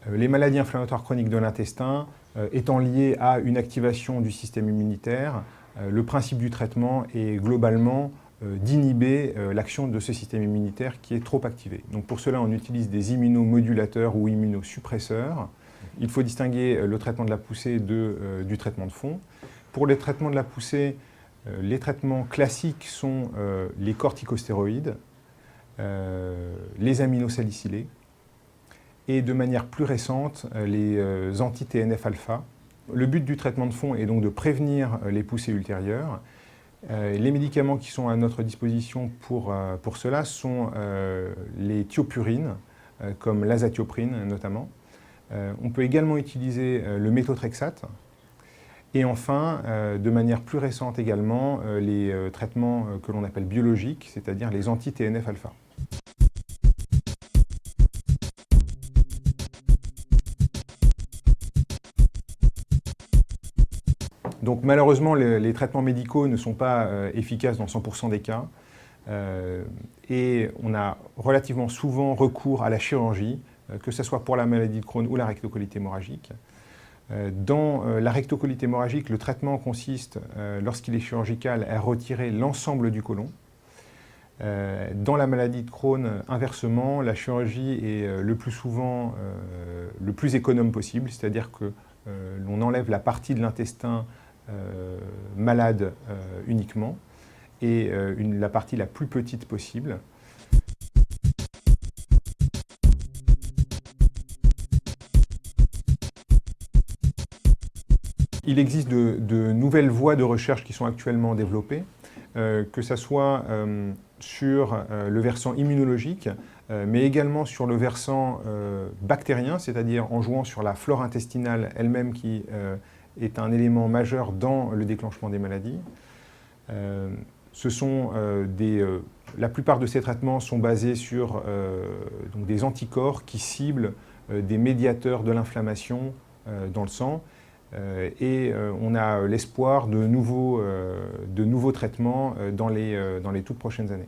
Les maladies inflammatoires chroniques de l'intestin étant liées à une activation du système immunitaire, le principe du traitement est globalement d'inhiber l'action de ce système immunitaire qui est trop activé. Donc pour cela, on utilise des immunomodulateurs ou immunosuppresseurs. Il faut distinguer le traitement de la poussée du traitement de fond. Pour les traitements de la poussée, les traitements classiques sont les corticostéroïdes, les aminosalicylés, et de manière plus récente, les anti-TNF-alpha. Le but du traitement de fond est donc de prévenir les poussées ultérieures. Les médicaments qui sont à notre disposition pour cela sont les thiopurines, comme l'azatioprine notamment. On peut également utiliser le méthotrexate. Et enfin, de manière plus récente également, les traitements que l'on appelle biologiques, c'est-à-dire les anti-TNF-alpha. Donc malheureusement, les traitements médicaux ne sont pas efficaces dans 100% des cas. Et on a relativement souvent recours à la chirurgie, que ce soit pour la maladie de Crohn ou la rectocolite hémorragique. Dans la rectocolite hémorragique, le traitement consiste, lorsqu'il est chirurgical, à retirer l'ensemble du côlon. Dans la maladie de Crohn, inversement, la chirurgie est le plus souvent le plus économe possible, c'est-à-dire que l'on enlève la partie de l'intestin malade uniquement et la partie la plus petite possible. Il existe de nouvelles voies de recherche qui sont actuellement développées, que ce soit sur le versant immunologique, mais également sur le versant bactérien, c'est-à-dire en jouant sur la flore intestinale elle-même qui est un élément majeur dans le déclenchement des maladies. La plupart de ces traitements sont basés sur donc des anticorps qui ciblent des médiateurs de l'inflammation dans le sang. Et on a l'espoir de nouveaux traitements dans les toutes prochaines années.